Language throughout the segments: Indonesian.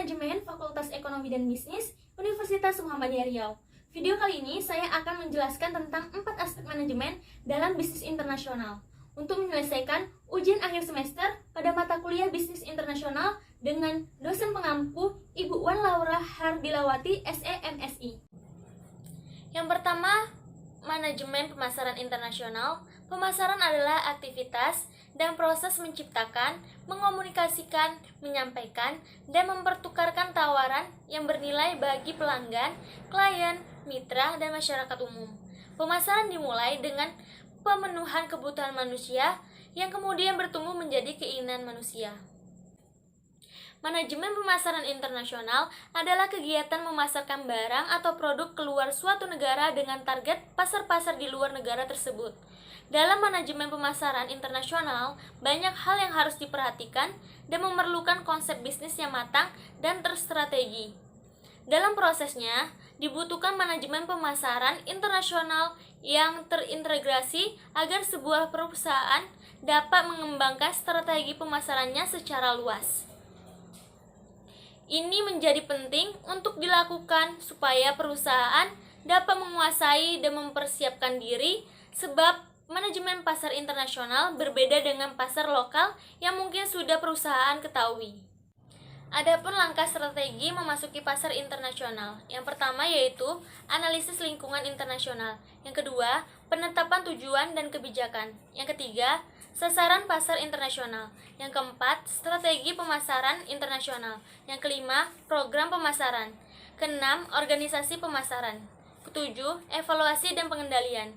Manajemen Fakultas Ekonomi dan Bisnis Universitas Muhammadiyah Riau. Video kali ini saya akan menjelaskan tentang 4 aspek manajemen dalam bisnis internasional untuk menyelesaikan ujian akhir semester pada mata kuliah bisnis internasional dengan dosen pengampu Ibu Wan Laura Hardilawati, SE/MSI. Yang pertama, manajemen pemasaran internasional. Pemasaran adalah aktivitas dan proses menciptakan, mengomunikasikan, menyampaikan, dan mempertukarkan tawaran yang bernilai bagi pelanggan, klien, mitra, dan masyarakat umum. Pemasaran dimulai dengan pemenuhan kebutuhan manusia yang kemudian bertumbuh menjadi keinginan manusia. Manajemen pemasaran internasional adalah kegiatan memasarkan barang atau produk keluar suatu negara dengan target pasar-pasar di luar negara tersebut. Dalam manajemen pemasaran internasional, banyak hal yang harus diperhatikan dan memerlukan konsep bisnis yang matang dan terstrategi. Dalam prosesnya, dibutuhkan manajemen pemasaran internasional yang terintegrasi agar sebuah perusahaan dapat mengembangkan strategi pemasarannya secara luas. Ini menjadi penting untuk dilakukan supaya perusahaan dapat menguasai dan mempersiapkan diri, sebab manajemen pasar internasional berbeda dengan pasar lokal yang mungkin sudah perusahaan ketahui. Adapun langkah strategi memasuki pasar internasional. Yang pertama yaitu analisis lingkungan internasional. Yang kedua, penetapan tujuan dan kebijakan. Yang ketiga, sasaran pasar internasional. Yang keempat, strategi pemasaran internasional. Yang kelima, program pemasaran. Keenam, organisasi pemasaran. Ketujuh, evaluasi dan pengendalian.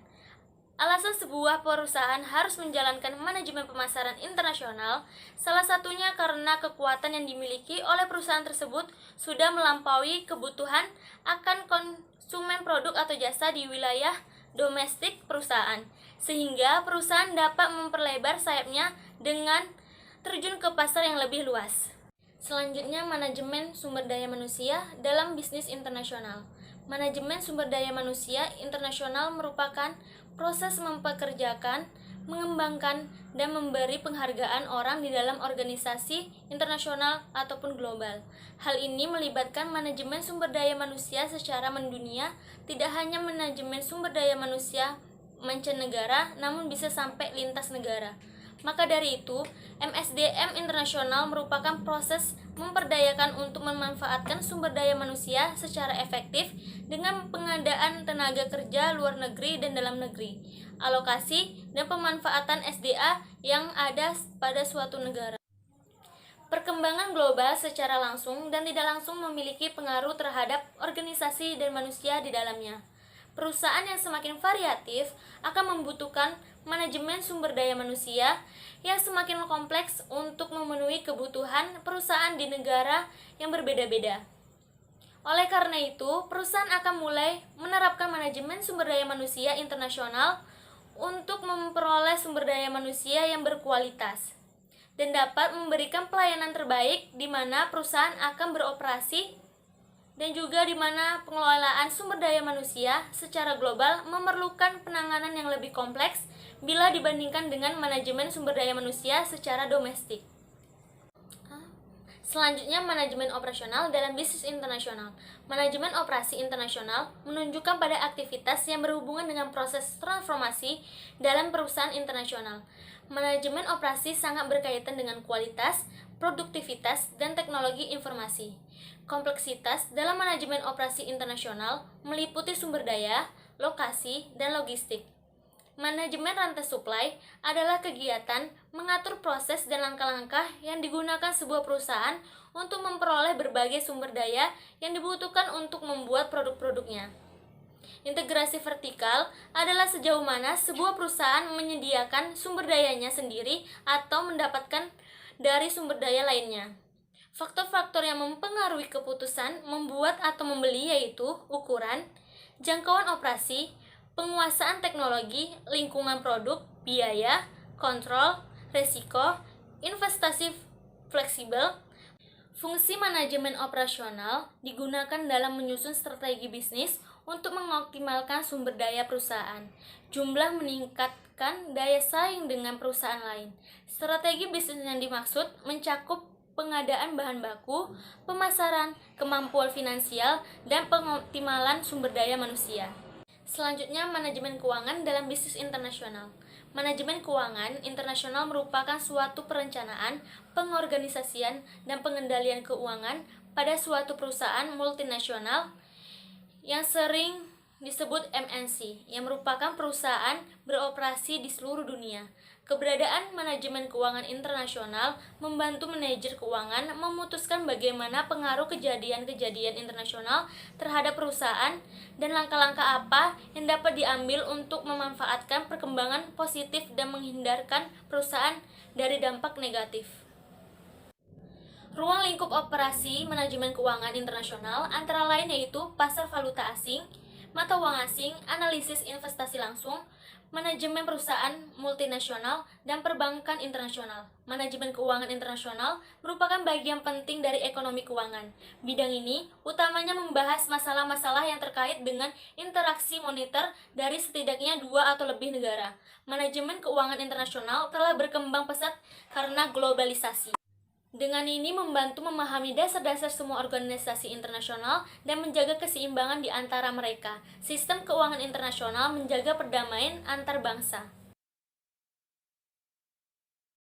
Alasan sebuah perusahaan harus menjalankan manajemen pemasaran internasional, salah satunya karena kekuatan yang dimiliki oleh perusahaan tersebut sudah melampaui kebutuhan akan konsumen produk atau jasa di wilayah domestik perusahaan, sehingga perusahaan dapat memperlebar sayapnya dengan terjun ke pasar yang lebih luas. Selanjutnya, manajemen sumber daya manusia dalam bisnis internasional. Manajemen sumber daya manusia internasional merupakan proses mempekerjakan, mengembangkan, dan memberi penghargaan orang di dalam organisasi internasional ataupun global. Hal ini melibatkan manajemen sumber daya manusia secara mendunia, tidak hanya manajemen sumber daya manusia mancanegara, namun bisa sampai lintas negara. Maka dari itu, MSDM internasional merupakan proses memperdayakan untuk memanfaatkan sumber daya manusia secara efektif dengan pengadaan tenaga kerja luar negeri dan dalam negeri, alokasi dan pemanfaatan SDA yang ada pada suatu negara. Perkembangan global secara langsung dan tidak langsung memiliki pengaruh terhadap organisasi dan manusia di dalamnya. Perusahaan yang semakin variatif akan membutuhkan manajemen sumber daya manusia yang semakin kompleks untuk memenuhi kebutuhan perusahaan di negara yang berbeda-beda. Oleh karena itu, perusahaan akan mulai menerapkan manajemen sumber daya manusia internasional untuk memperoleh sumber daya manusia yang berkualitas dan dapat memberikan pelayanan terbaik di mana perusahaan akan beroperasi, dan juga di mana pengelolaan sumber daya manusia secara global memerlukan penanganan yang lebih kompleks bila dibandingkan dengan manajemen sumber daya manusia secara domestik. Selanjutnya, manajemen operasional dalam bisnis internasional. Manajemen operasi internasional menunjukkan pada aktivitas yang berhubungan dengan proses transformasi dalam perusahaan internasional. Manajemen operasi sangat berkaitan dengan kualitas, produktivitas, dan teknologi informasi. Kompleksitas dalam manajemen operasi internasional meliputi sumber daya, lokasi, dan logistik. Manajemen rantai supply adalah kegiatan mengatur proses dan langkah-langkah yang digunakan sebuah perusahaan untuk memperoleh berbagai sumber daya yang dibutuhkan untuk membuat produk-produknya. Integrasi vertikal adalah sejauh mana sebuah perusahaan menyediakan sumber dayanya sendiri atau mendapatkan dari sumber daya lainnya. Faktor-faktor yang mempengaruhi keputusan membuat atau membeli yaitu ukuran, jangkauan operasi, penguasaan teknologi, lingkungan produk, biaya, kontrol, resiko, investasi fleksibel. Fungsi manajemen operasional digunakan dalam menyusun strategi bisnis untuk mengoptimalkan sumber daya perusahaan, jumlah meningkatkan daya saing dengan perusahaan lain. Strategi bisnis yang dimaksud mencakup pengadaan bahan baku, pemasaran, kemampuan finansial, dan pengoptimalan sumber daya manusia. Selanjutnya, manajemen keuangan dalam bisnis internasional. Manajemen keuangan internasional merupakan suatu perencanaan, pengorganisasian, dan pengendalian keuangan pada suatu perusahaan multinasional yang sering disebut MNC, yang merupakan perusahaan beroperasi di seluruh dunia. Keberadaan manajemen keuangan internasional membantu manajer keuangan memutuskan bagaimana pengaruh kejadian-kejadian internasional terhadap perusahaan dan langkah-langkah apa yang dapat diambil untuk memanfaatkan perkembangan positif dan menghindarkan perusahaan dari dampak negatif. Ruang lingkup operasi manajemen keuangan internasional antara lain yaitu pasar valuta asing, mata uang asing, analisis investasi langsung, manajemen perusahaan multinasional, dan perbankan internasional. Manajemen keuangan internasional merupakan bagian penting dari ekonomi keuangan. Bidang ini utamanya membahas masalah-masalah yang terkait dengan interaksi moneter dari setidaknya 2 atau lebih negara. Manajemen keuangan internasional telah berkembang pesat karena globalisasi. Dengan ini membantu memahami dasar-dasar semua organisasi internasional dan menjaga keseimbangan di antara mereka. Sistem keuangan internasional menjaga perdamaian antar bangsa.